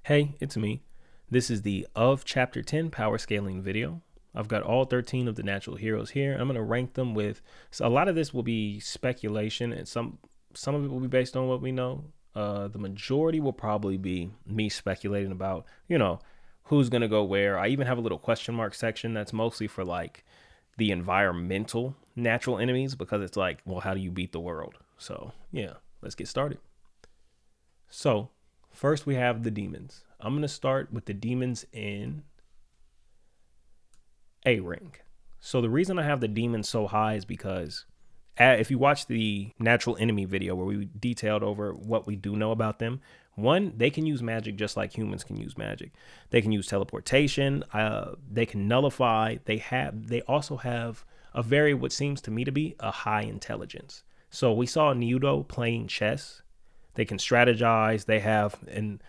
Hey, it's me. This is the of chapter 10 power scaling video. I've got all 13 of the natural heroes here. I'm going to rank them with, so a lot of this will be speculation and some of it will be based on what we know. The majority will probably be me speculating about, who's going to go where. I even have a little question mark section that's mostly for like the environmental natural enemies because it's like, well, how do you beat the world? So, yeah, let's get started. So, first we have the demons. I'm going to start with the demons in A rank. So the reason I have the demons so high is because if you watch the natural enemy video where we detailed over what we do know about them, one, they can use magic just like humans can use magic. They can use teleportation. They can nullify. They also have a very, what seems to me to be a high intelligence. So we saw Naruto playing chess. They can strategize. They have an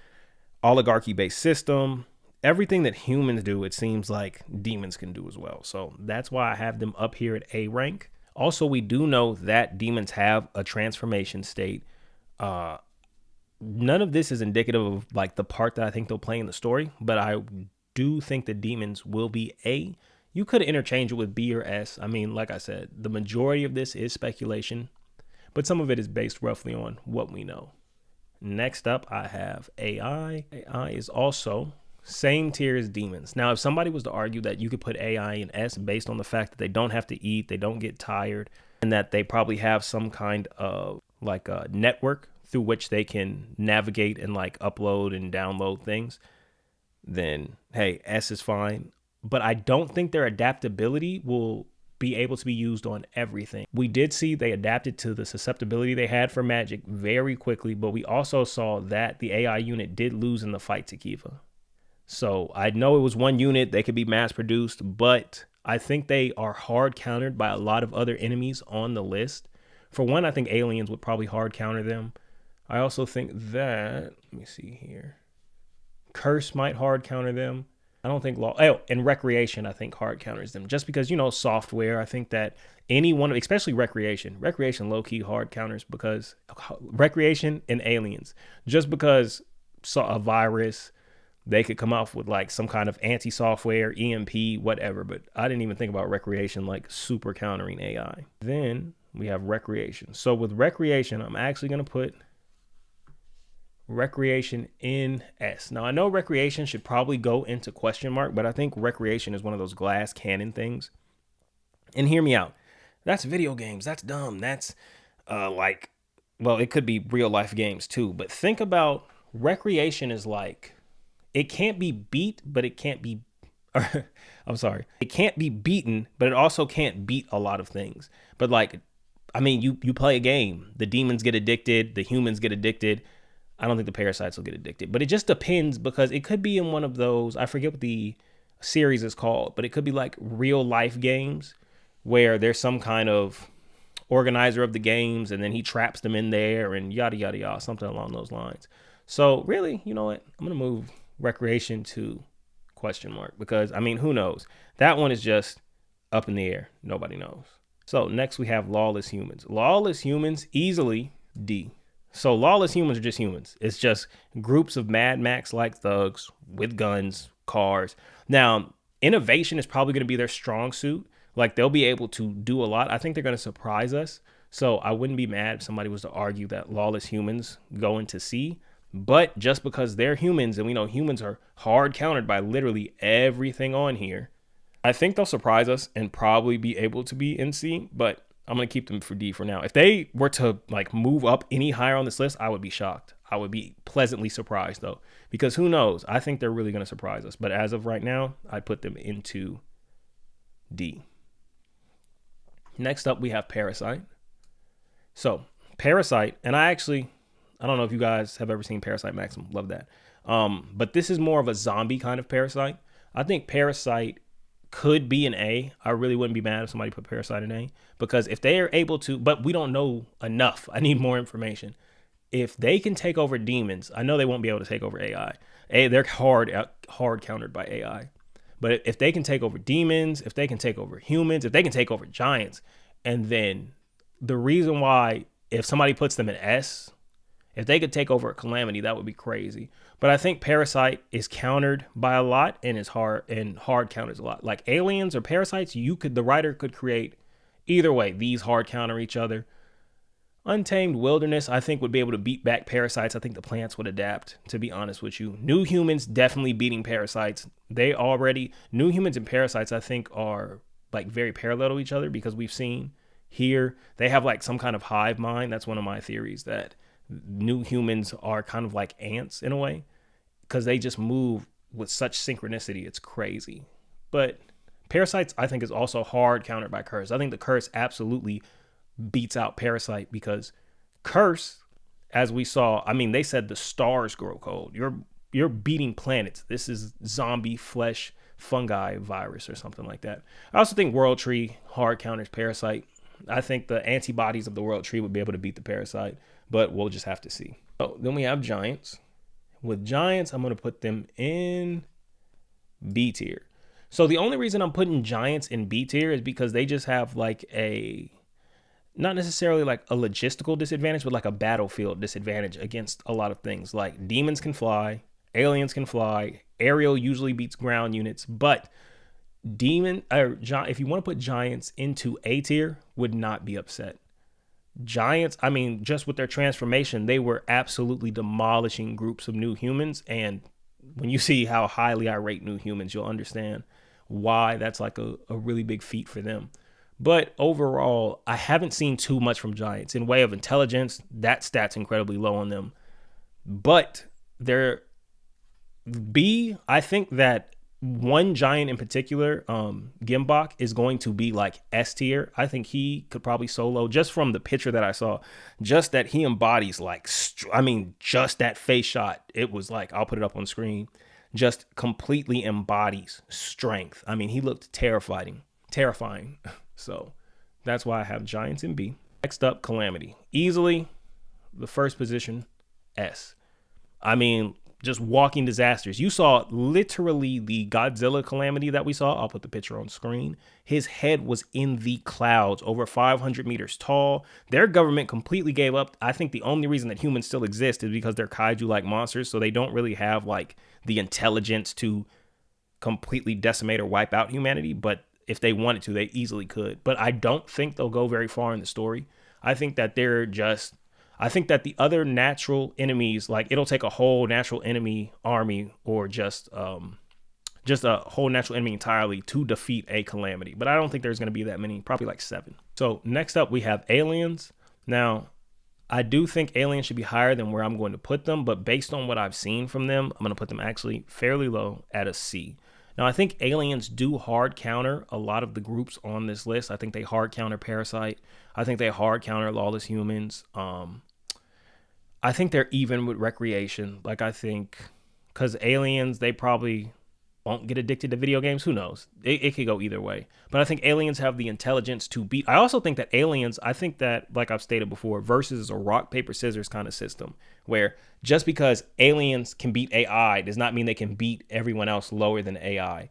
oligarchy based system. Everything that humans do, it seems like demons can do as well. So that's why I have them up here at A rank. Also, we do know that demons have a transformation state. None of this is indicative of like the part that I think they'll play in the story, but I do think the demons will be A. You could interchange it with B or S. I mean, like I said, the majority of this is speculation, but some of it is based roughly on what we know. Next up, I have AI. AI is also same tier as demons. Now, if somebody was to argue that you could put AI in S based on the fact that they don't have to eat, they don't get tired, and that they probably have some kind of like a network through which they can navigate and like upload and download things, then hey, S is fine. But I don't think their adaptability will be able to be used on everything. We did see they adapted to the susceptibility they had for magic very quickly, but we also saw that the AI unit did lose in the fight to Kiva. So I know it was one unit, they could be mass produced, but I think they are hard countered by a lot of other enemies on the list. For one, I think aliens would probably hard counter them. I also think that, let me see here, Curse might hard counter them. I don't think and recreation, I think hard counters them just because, software. I think that anyone, especially recreation low key hard counters because recreation and aliens, just because a virus, they could come off with like some kind of anti-software, EMP, whatever. But I didn't even think about recreation like super countering AI. Then we have recreation. So with recreation, I'm actually going to put recreation in S. Now I know recreation should probably go into question mark, but I think recreation is one of those glass cannon things. And hear me out. That's video games. That's dumb. That's it could be real life games too. But think about recreation is like, it can't be beat, but it can't be, I'm sorry. It can't be beaten, but it also can't beat a lot of things. But like, I mean, you play a game, the demons get addicted, the humans get addicted. I don't think the parasites will get addicted, but it just depends because it could be in one of those, I forget what the series is called, but it could be like real life games where there's some kind of organizer of the games and then he traps them in there and yada, yada, yada, something along those lines. So really, you know what? I'm going to move recreation to question mark because, I mean, who knows? That one is just up in the air. Nobody knows. So next we have lawless humans. Lawless humans, easily D. So lawless humans are just humans. It's just groups of Mad Max-like thugs with guns, cars. Now, innovation is probably going to be their strong suit. Like they'll be able to do a lot. I think they're going to surprise us. So I wouldn't be mad if somebody was to argue that lawless humans go into C. But just because they're humans and we know humans are hard countered by literally everything on here, I think they'll surprise us and probably be able to be in C. But I'm going to keep them for D for now. If they were to like move up any higher on this list, I would be shocked. I would be pleasantly surprised though, because who knows? I think they're really going to surprise us. But as of right now, I put them into D. Next up, we have Parasite. So Parasite, and I don't know if you guys have ever seen Parasite Maximum. Love that. But this is more of a zombie kind of Parasite. I think Parasite could be an A. I really wouldn't be mad if somebody put Parasite in A because if they are able to, but we don't know enough. I need more information. If they can take over demons, I know they won't be able to take over AI. They're hard countered by AI. But if they can take over demons, if they can take over humans, if they can take over giants, and then the reason why, if somebody puts them in S, If they could take over a calamity, that would be crazy. But I think parasite is countered by a lot and is hard counters a lot. Like aliens or parasites, the writer could create either way. These hard counter each other. Untamed wilderness, I think, would be able to beat back parasites. I think the plants would adapt, to be honest with you. New humans definitely beating parasites. New humans and parasites, I think, are like very parallel to each other because we've seen here they have like some kind of hive mind. That's one of my theories, that new humans are kind of like ants in a way because they just move with such synchronicity. It's crazy. But parasites, I think, is also hard countered by curse. I think the curse absolutely beats out parasite because curse, as we saw, I mean, they said the stars grow cold. You're beating planets. This is zombie flesh fungi virus or something like that. I also think world tree hard counters parasite. I think the antibodies of the world tree would be able to beat the parasite, but we'll just have to see. So then we have giants. With giants, I'm going to put them in B tier. So the only reason I'm putting giants in B tier is because they just have like not necessarily like a logistical disadvantage, but like a battlefield disadvantage against a lot of things. Like demons can fly, aliens can fly, aerial usually beats ground units, but if you want to put giants into A tier, would not be upset. Giants, I mean, just with their transformation, they were absolutely demolishing groups of new humans. And when you see how highly I rate new humans, you'll understand why that's like a really big feat for them. But overall, I haven't seen too much from giants in way of intelligence. That stat's incredibly low on them. But they're B, I think that one giant in particular, Gimbok, is going to be like S tier. I think he could probably solo, just from the picture that I saw, just that he embodies like, just that face shot. It was like, I'll put it up on screen, just completely embodies strength. I mean, he looked terrifying. So that's why I have giants in B. Next up, calamity. Easily the first position, S. I mean, just walking disasters. You saw literally the Godzilla calamity that we saw. I'll put the picture on screen. His head was in the clouds, over 500 meters tall. Their government completely gave up. I think the only reason that humans still exist is because they're kaiju-like monsters, so they don't really have like the intelligence to completely decimate or wipe out humanity. But if they wanted to, they easily could. But I don't think they'll go very far in the story. I think that the other natural enemies, like it'll take a whole natural enemy army or just a whole natural enemy entirely to defeat a calamity. But I don't think there's going to be that many, probably like 7. So next up we have aliens. Now, I do think aliens should be higher than where I'm going to put them, but based on what I've seen from them, I'm going to put them actually fairly low at a C. Now, I think aliens do hard counter a lot of the groups on this list. I think they hard counter Parasite. I think they hard counter Lawless Humans. I think they're even with Recreation. Like, I think, because aliens, they probably won't get addicted to video games. Who knows? It could go either way. But I think aliens have the intelligence to beat. I also think that aliens, I think that, like I've stated before, versus is a rock, paper, scissors kind of system, where just because aliens can beat AI does not mean they can beat everyone else lower than AI.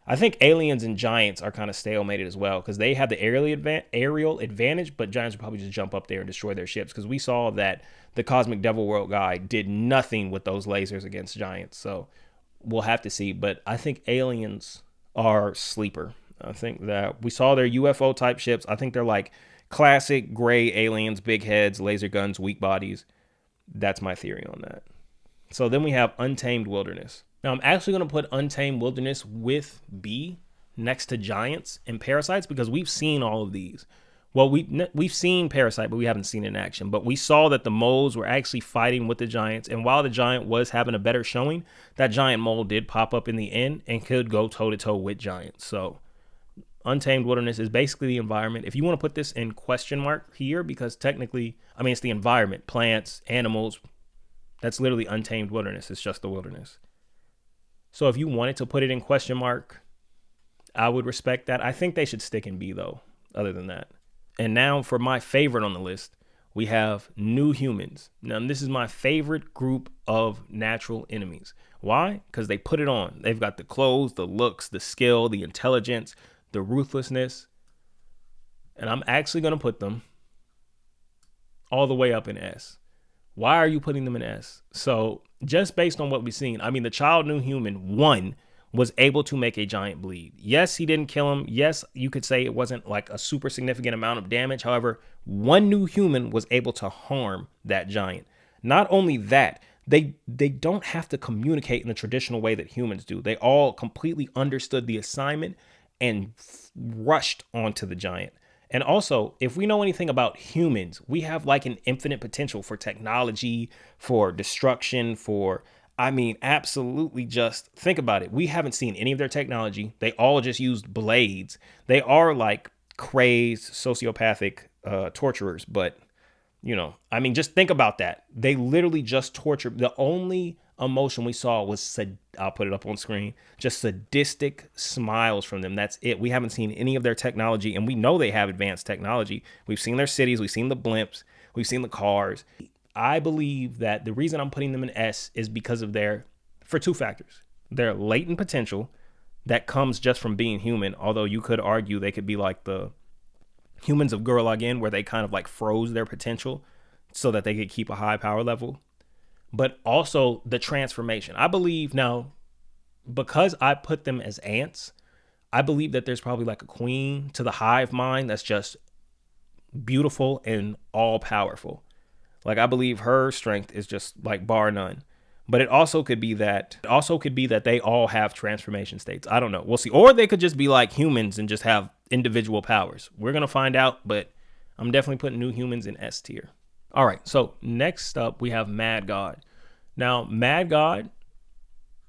I think aliens and giants are kind of stalemated as well, because they have the aerial advantage, but giants will probably just jump up there and destroy their ships, because we saw that the Cosmic Devil World guy did nothing with those lasers against giants. So we'll have to see. But I think aliens are sleeper. I think that we saw their UFO type ships. I think they're like classic gray aliens, big heads, laser guns, weak bodies. That's my theory on that. So then we have Untamed Wilderness. Now, I'm actually going to put Untamed Wilderness with B next to Giants and Parasites, because we've seen all of these. Well, we've seen Parasite, but we haven't seen it in action. But we saw that the moles were actually fighting with the Giants. And while the Giant was having a better showing, that Giant mole did pop up in the end and could go toe-to-toe with Giants. So Untamed Wilderness is basically the environment. If you want to put this in question mark here, because technically, I mean, it's the environment, plants, animals. That's literally Untamed Wilderness. It's just the wilderness. So if you wanted to put it in question mark, I would respect that. I think they should stick in B, though, other than that. And now for my favorite on the list, we have New Humans. Now, this is my favorite group of natural enemies. Why? Because they put it on. They've got the clothes, the looks, the skill, the intelligence, the ruthlessness. And I'm actually going to put them all the way up in S. Why are you putting them in S? So just based on what we've seen, I mean, the child new human one was able to make a giant bleed. Yes, he didn't kill him. Yes, you could say it wasn't like a super significant amount of damage. However, one new human was able to harm that giant. Not only that, they don't have to communicate in the traditional way that humans do. They all completely understood the assignment and rushed onto the giant. And also, if we know anything about humans, we have like an infinite potential for technology, for destruction, for, I mean, absolutely just think about it. We haven't seen any of their technology. They all just used blades. They are like crazed, sociopathic torturers. But, you know, I mean, just think about that. They literally just tortured. The only emotion we saw was, I'll put it up on screen, just sadistic smiles from them. That's it. We haven't seen any of their technology, and we know they have advanced technology. We've seen their cities. We've seen the blimps. We've seen the cars. I believe that the reason I'm putting them in S is because of for two factors. Their latent potential that comes just from being human, although you could argue they could be like the humans of Gurren Lagann, where they kind of like froze their potential so that they could keep a high power level. But also the transformation. I believe now, because I put them as ants, I believe that there's probably like a queen to the hive mind that's just beautiful and all powerful. Like, I believe her strength is just like bar none. But it also could be that they all have transformation states. I don't know. We'll see. Or they could just be like humans and just have individual powers. We're going to find out, but I'm definitely putting new humans in S tier. All right, so next up, we have Mad God. Now, Mad God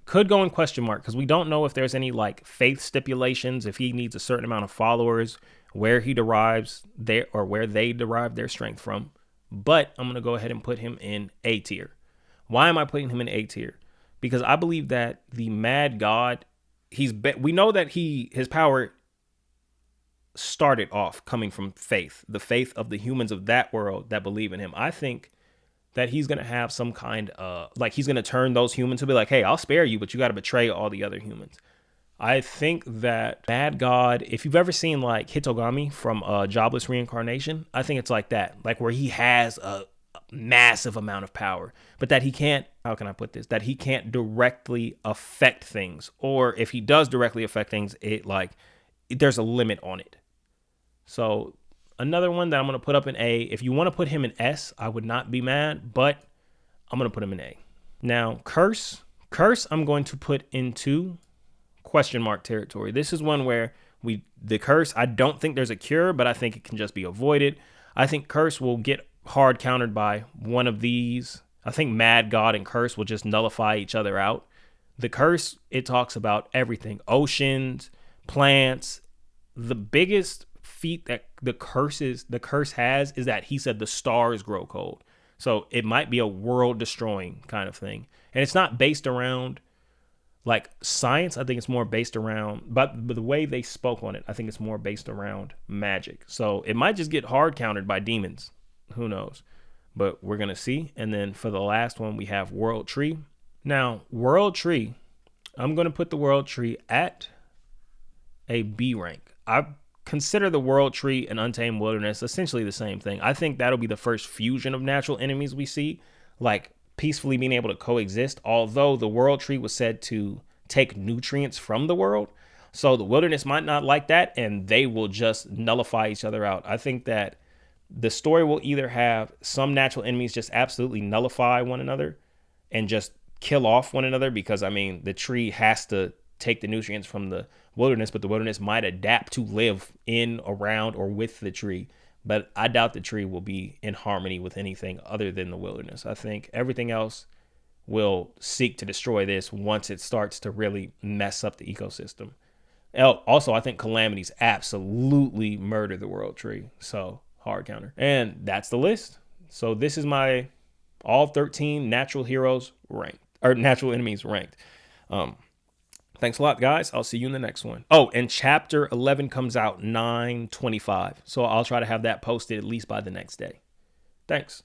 could go in question mark because we don't know if there's any like faith stipulations, if he needs a certain amount of followers, where he derives where they derive their strength from. But I'm going to go ahead and put him in A tier. Why am I putting him in A tier? Because I believe that the Mad God, we know that his power started off coming from faith, the faith of the humans of that world that believe in him. I think that he's going to have some kind of, like, he's going to turn those humans to be like, hey, I'll spare you, but you got to betray all the other humans. I think that Mad God, if you've ever seen like Hitogami from Jobless Reincarnation, I think it's like that, like where he has a massive amount of power, but that he can't, how can I put this? That he can't directly affect things. Or if he does directly affect things, there's a limit on it. So another one that I'm going to put up in A. If you want to put him in S, I would not be mad, but I'm going to put him in A. Now, Curse, I'm going to put into question mark territory. This is one where the Curse, I don't think there's a cure, but I think it can just be avoided. I think Curse will get hard countered by one of these. I think Mad God and Curse will just nullify each other out. The Curse, it talks about everything. Oceans, plants. The biggest feat that the curse has is that he said the stars grow cold. So it might be a world destroying kind of thing. And it's not based around like science. I think it's more based around, but the way they spoke on it, I think it's more based around magic. So it might just get hard countered by demons. Who knows? But we're going to see. And then for the last one, we have World Tree. Now, World Tree, I'm going to put the World Tree at a B rank. I consider the World Tree and Untamed Wilderness essentially the same thing. I think that'll be the first fusion of natural enemies we see, like peacefully being able to coexist, although the World Tree was said to take nutrients from the world. So the wilderness might not like that, and they will just nullify each other out. I think that the story will either have some natural enemies just absolutely nullify one another and just kill off one another, because, I mean, the tree has to take the nutrients from the wilderness, but the wilderness might adapt to live in, around, or with the tree. But I doubt the tree will be in harmony with anything other than the wilderness. I think everything else will seek to destroy this once it starts to really mess up the ecosystem. Also, I think calamities absolutely murder the World Tree. So hard counter. And that's the list. So this is my all 13 natural heroes ranked, or natural enemies ranked. Thanks a lot, guys. I'll see you in the next one. Oh, and chapter 11 comes out 9/25. So I'll try to have that posted at least by the next day. Thanks.